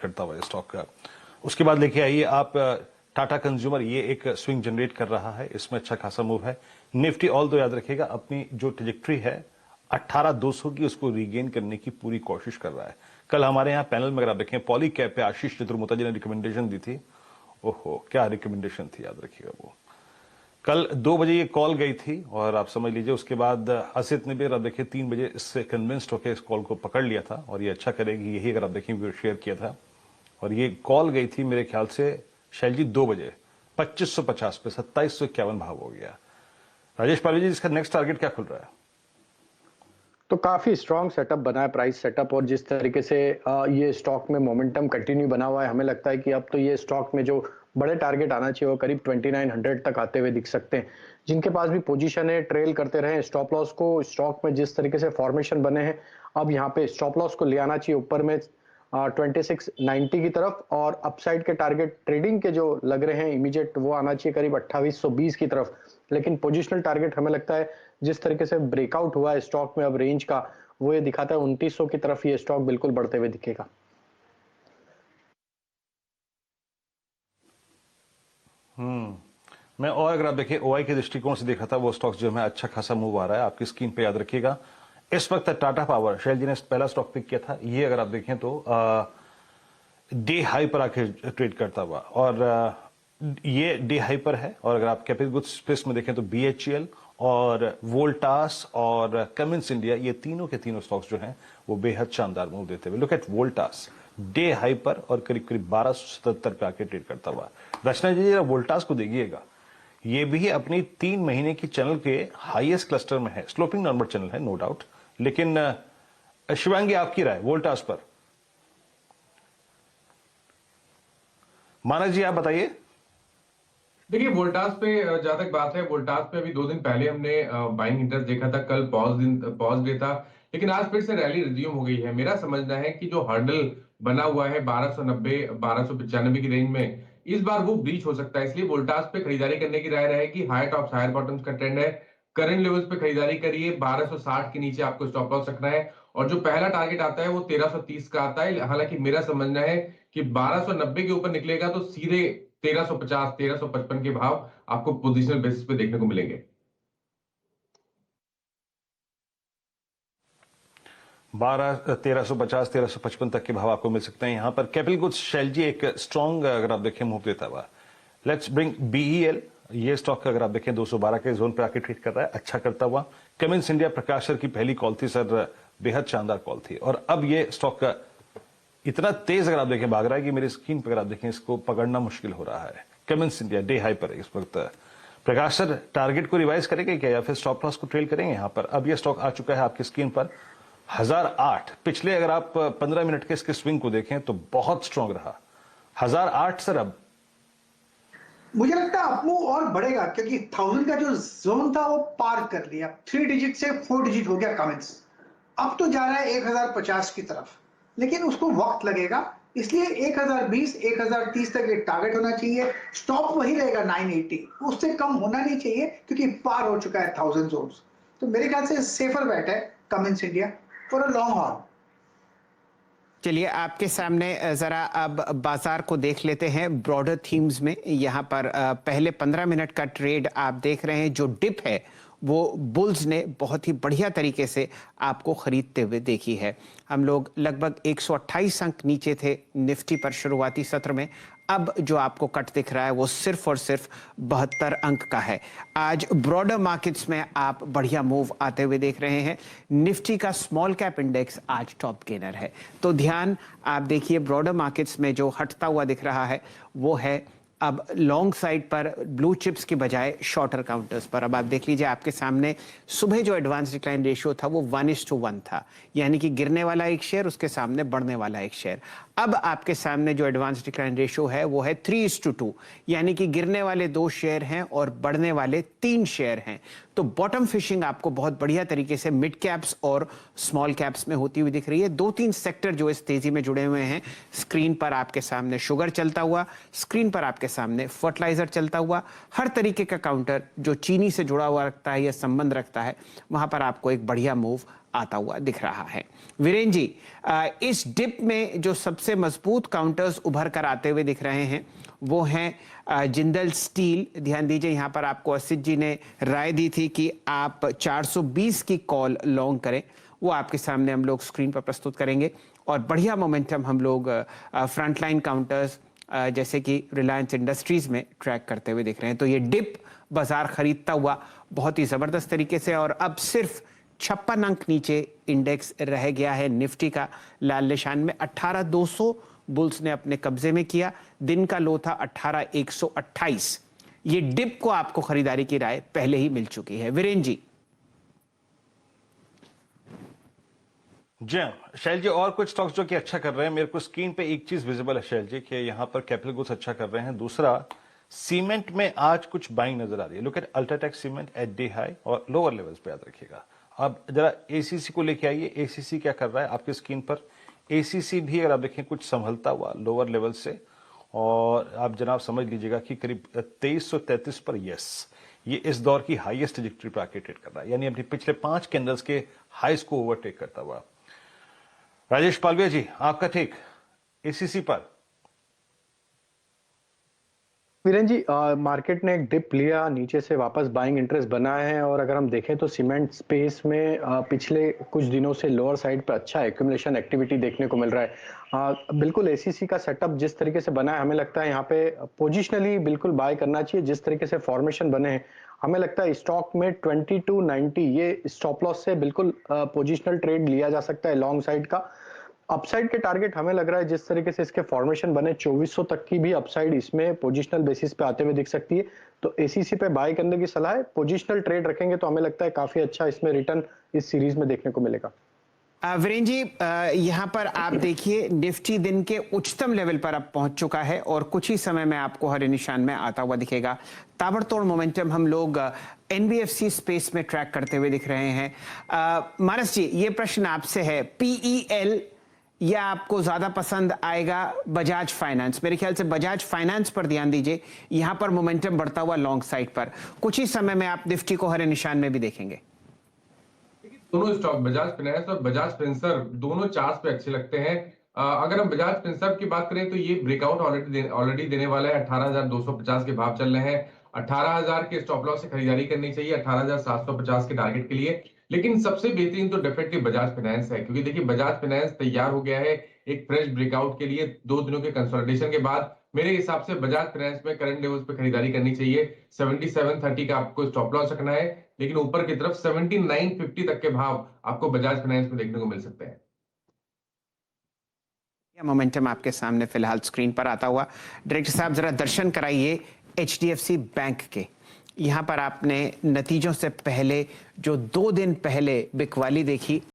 करता हुआ स्टॉक का। उसके बाद लेके आइए आप टाटा कंज्यूमर, ये एक स्विंग जनरेट कर रहा है, इसमें अच्छा खासा मूव है। निफ्टी ऑल दो याद रखिएगा अपनी जो ट्रेजेक्ट्री है 18,200 की, उसको रीगेन करने की पूरी कोशिश कर रहा है। कल हमारे यहाँ पैनल में अगर आप देखें पॉली कैप पे आशीष चतुर्मुता जी ने रिकमेंडेशन दी थी। ओहो क्या रिकमेंडेशन थी, याद रखिएगा वो कल 2 बजे ये कॉल गई थी और आप समझ लीजिए उसके बाद असित ने भी अगर आप देखिए 3 बजे इससे कन्विंस्ड होकर इस कॉल को पकड़ लिया था और ये अच्छा करेगी यही अगर आप देखें शेयर किया था। और ये कॉल गई थी मेरे ख्याल से शैल जी 2 बजे 2550 पे 2751 भाव हो गया। राजेश पाली जी इसका नेक्स्ट टारगेट क्या खुल रहा है? तो काफी स्ट्रॉन्ग सेटअप बना है, प्राइस सेटअप, और जिस तरीके से ये स्टॉक में मोमेंटम कंटिन्यू बना हुआ है, हमें लगता है कि अब तो ये स्टॉक में जो बड़े टारगेट आना चाहिए वो करीब 2900 तक आते हुए दिख सकते हैं। जिनके पास भी पोजीशन है ट्रेल करते रहे स्टॉप लॉस को। स्टॉक में जिस तरीके से फॉर्मेशन बने हैं, अब यहाँ पे स्टॉप लॉस को ले आना चाहिए ऊपर में 2690 की तरफ, और अपसाइड के टारगेट ट्रेडिंग के जो लग रहे हैं इमीडिएट वो आना चाहिए करीब 2820 की तरफ। लेकिन पोजिशनल टारगेट हमें लगता है जिस तरीके से ब्रेकआउट हुआ है स्टॉक में अब रेंज का, वो ये दिखाता है 2900 की तरफ ये स्टॉक बिल्कुल बढ़ते हुए दिखेगा। मैं और अगर आप देखिए ओआई के दृष्टिकोण से देखा था वो स्टॉक्स जो है अच्छा खासा मूव आ रहा है, आपकी स्क्रीन पे याद रखिएगा। इस वक्त टाटा पावर शैल जी ने पहला स्टॉक पिक किया था, ये अगर आप देखें तो डे हाई पर आके ट्रेड करता हुआ, और ये डे हाई पर है। और अगर आप कैपिटल गुड्स स्पेस में देखें तो बीएचईएल और वोल्टास और कमिंस इंडिया, ये तीनों के तीनों स्टॉक्स जो हैं वो बेहद शानदार मूव देते हुए। Look at Voltas day high पर और करीब करीब 1277 पे आके ट्रेड करता हुआ। रचना जी जरा वोल्टास को देखिएगा, ये भी अपनी 3 महीने की चैनल के हाईएस्ट क्लस्टर में है। स्लोपिंग डाउनवर्ड चैनल है नो डाउट, लेकिन शिवांगी आपकी राय वोल्टास पर? मानक जी आप बताइए। देखिए वोल्टास पे जहां तक बात है, वोल्टास पे अभी 2 दिन पहले हमने बाइंग इंटरेस्ट देखा था, कल पॉज डे था, लेकिन आज फिर से रैली रिज्यूम हो गई है। मेरा समझना है कि जो हर्डल बना हुआ है 1290 1295 की रेंज में, इस बार वो ब्रीच हो सकता है। इसलिए वोल्टास पे खरीदारी करने की राय रहेगी। हायर टॉप्स हायर बॉटम्स का ट्रेंड है, करंट लेवल्स पे खरीदारी करिए। 1260 के नीचे आपको स्टॉप लॉस रखना है, और जो पहला टारगेट आता है वो 1330 का आता है। हालांकि मेरा समझना है कि 1290 के ऊपर निकलेगा तो सीधे 1350 1355 के भाव आपको पोजिशनल बेसिस पे देखने को मिलेंगे। 1350 1355 तक के भाव आपको मिल सकते हैं यहां पर। कैपिटल गुड्स शैल जी एक स्ट्रॉन्ग अगर आप देखें मूव देता हुआ। लेट्स ब्रिंग बीईएल, ये स्टॉक अगर आप देखें 212 के जोन पे आके ट्रेड कर रहा है अच्छा करता हुआ। कमिंस इंडिया प्रकाश सर की पहली कॉल थी सर, बेहद शानदार कॉल थी, और अब ये स्टॉक का इतना तेज अगर आप देखें भाग रहा है कि मेरी स्क्रीन पर अगर आप देखें इसको पकड़ना मुश्किल हो रहा है। कमिंस इंडिया डे हाई पर है इस वक्त। प्रकाश सर टारगेट को रिवाइज करेंगे क्या या फिर स्टॉप लॉस को ट्रेल करेंगे यहां पर? अब ये स्टॉक आ चुका है आपकी स्क्रीन पर 1008। पिछले अगर आप 15 मिनट के इसके स्विंग को देखें तो बहुत स्ट्रांग रहा 1008 सर। अब मुझे लगता है अपमूव और बढ़ेगा क्योंकि 1000 का जो जोन था वो पार कर लिया, 3 डिजिट से 4 डिजिट हो गया कमेंट्स। अब तो जा रहा है 1050 की तरफ, लेकिन उसको वक्त लगेगा। इसलिए 1020 1030 तक एक टारगेट होना चाहिए। स्टॉप वही रहेगा 980, उससे कम होना नहीं चाहिए क्योंकि पार हो चुका है 1000 जोन्स। तो मेरे ख्याल से सेफर बैट है Cummins India for a long haul. चलिए आपके सामने जरा अब बाजार को देख लेते हैं ब्रॉडर थीम्स में। यहाँ पर पहले 15 मिनट का ट्रेड आप देख रहे हैं, जो डिप है वो बुल्स ने बहुत ही बढ़िया तरीके से आपको खरीदते हुए देखी है। हम लोग लगभग 128 अंक नीचे थे निफ्टी पर शुरुआती सत्र में, अब जो आपको कट दिख रहा है वो सिर्फ और सिर्फ 72 अंक का है। आज ब्रॉडर मार्केट्स में आप बढ़िया मूव आते हुए देख रहे हैं। निफ्टी का स्मॉल कैप इंडेक्स आज टॉप गेनर है, तो ध्यान आप देखिए ब्रॉडर मार्केट्स में जो हटता हुआ दिख रहा है वो है अब लॉन्ग साइड पर ब्लू चिप्स की बजाय शॉर्टर काउंटर्स पर। अब आप देख लीजिए आपके सामने सुबह जो एडवांस डिक्लाइन रेशियो था वो 1:1 था, यानी कि गिरने वाला एक शेयर उसके सामने बढ़ने वाला एक शेयर। अब आपके सामने जो एडवांस डिक्लाइन रेशियो है वो है 3:2, यानी कि गिरने वाले 2 शेयर हैं और बढ़ने वाले 3 शेयर हैं। तो बॉटम फिशिंग आपको बहुत बढ़िया तरीके से मिड कैप्स और स्मॉल कैप्स में होती हुई दिख रही है। 2-3 सेक्टर जो इस तेजी में जुड़े हुए हैं, स्क्रीन पर आपके सामने शुगर चलता हुआ, स्क्रीन पर आपके सामने फर्टिलाइजर चलता हुआ, हर तरीके का काउंटर जो चीनी से जुड़ा हुआ रखता है या संबंध रखता है, वहां पर आपको एक बढ़िया मूव आता हुआ दिख रहा है। वीरेन जी, इस डिप में जो सबसे मजबूत काउंटर्स उभर कर आते हुए दिख रहे हैं वो हैं जिंदल स्टील। ध्यान दीजिए, यहां पर आपको असित जी ने राय दी थी कि आप 420 की कॉल लॉन्ग करें, वो आपके सामने हम लोग स्क्रीन पर प्रस्तुत करेंगे। और बढ़िया मोमेंटम हम लोग फ्रंटलाइन काउंटर्स जैसे कि रिलायंस इंडस्ट्रीज में ट्रैक करते हुए दिख रहे हैं। तो ये डिप बाजार खरीदता हुआ बहुत ही जबरदस्त तरीके से, और अब सिर्फ 56 अंक नीचे इंडेक्स रह गया है निफ्टी का लाल निशान में। 18,200 बुल्स ने अपने कब्जे में किया, दिन का लो था 18,128। ये डिप को आपको खरीदारी की राय पहले ही मिल चुकी है। वीरेन जी। जी हाँ शैल जी, और कुछ स्टॉक्स जो कि अच्छा कर रहे हैं। मेरे को स्क्रीन पे एक चीज विजिबल है शैल जी कि यहाँ पर कैपिटल गुड्स अच्छा कर रहे हैं। दूसरा, सीमेंट में आज कुछ बाइंग नजर आ रही है। Look at UltraTech cement at day high और लोअर लेवल्स पे याद रखिएगा। अब जरा एसीसी को लेके आइए, एसीसी क्या कर रहा है आपकी स्क्रीन पर। एसीसी भी अगर आप देखें कुछ संभलता हुआ लोअर लेवल से, और आप जनाब समझ लीजिएगा कि करीब 2333 पर यस, ये इस दौर की हाईएस्ट ट्रैजेक्टरी पर आके ट्रेड कर रहा है, यानी अपनी पिछले 5 कैंडल्स के हाईस को ओवरटेक करता हुआ। राजेश पालविया जी, आपका टेक एसीसी पर। वीरेन जी, मार्केट ने एक डिप लिया, नीचे से वापस बाइंग इंटरेस्ट बना है, और अगर हम देखें तो सीमेंट स्पेस में पिछले कुछ दिनों से लोअर साइड पे अच्छा एक्यूमुलेशन एक्टिविटी देखने को मिल रहा है। बिल्कुल एसीसी का सेटअप जिस तरीके से बना है, हमें लगता है यहाँ पे पोजिशनली बिल्कुल बाय करना चाहिए। जिस तरीके से फॉर्मेशन बने हैं, हमें लगता है स्टॉक में 2290 ये स्टॉप लॉस से बिल्कुल पोजिशनल ट्रेड लिया जा सकता है लॉन्ग साइड का। अपसाइड के टारगेट हमें लग रहा है जिस तरीके से इसके फॉर्मेशन बने, 2400 तक की भी अपसाइड इसमें पोजिशनल बेसिस पे आते हुए दिख सकती है। तो एसीसी पे बाय करने की सलाह है। पोजिशनल ट्रेड रखेंगे तो हमें लगता है काफी अच्छा इसमें रिटर्न इस सीरीज में देखने को मिलेगा। वीरेन जी, यहां पर आप देखिए निफ्टी दिन के उच्चतम लेवल पर अब पहुंच चुका है और कुछ ही समय में आपको हरे निशान में आता हुआ दिखेगा। ताबड़तोड़ मोमेंटम हम लोग एनबीएफसी स्पेस में ट्रैक करते हुए दिख रहे हैं। मानस जी, ये प्रश्न आपसे है, पीईएल या आपको ज्यादा पसंद आएगा बजाज फाइनेंस? मेरे ख्याल से बजाज फाइनेंस पर ध्यान दीजिए, यहां पर मोमेंटम बढ़ता हुआ लॉन्ग साइड पर। कुछ ही समय में आप निफ्टी को हरे निशान में भी देखेंगे। दोनों स्टॉक बजाज फाइनेंस और बजाज फिनसर्व दोनों चार्ट्स पे अच्छे लगते हैं। अगर हम बजाज फिनसर्व की बात करें तो ये ब्रेकआउट ऑलरेडी देने वाला है। 18,250 के भाव चल रहे हैं। 18,000 के स्टॉप लॉस से खरीदारी करनी चाहिए 18,750 के टारगेट के लिए। लेकिन सबसे बेहतरीन तो डेफिनेटली बजाज फाइनेंस है, क्योंकि देखिए बजाज फाइनेंस तैयार हो गया है एक फ्रेश ब्रेकआउट के लिए। 2 दिनों के कंसोलिडेशन के बाद मेरे हिसाब से बजाज फाइनेंस में करंट लेवल्स पे खरीदारी करनी चाहिए। 7730 का आपको स्टॉप लॉस रखना है, लेकिन ऊपर की तरफ 7950 तक के भाव आपको बजाज फाइनेंस में देखने को मिल सकते हैं। मोमेंटम आपके सामने फिलहाल स्क्रीन पर आता हुआ। डायरेक्टर साहब, जरा दर्शन कराइए एचडीएफसी बैंक के। यहां पर आपने नतीजों से पहले जो 2 दिन पहले बिकवाली देखी,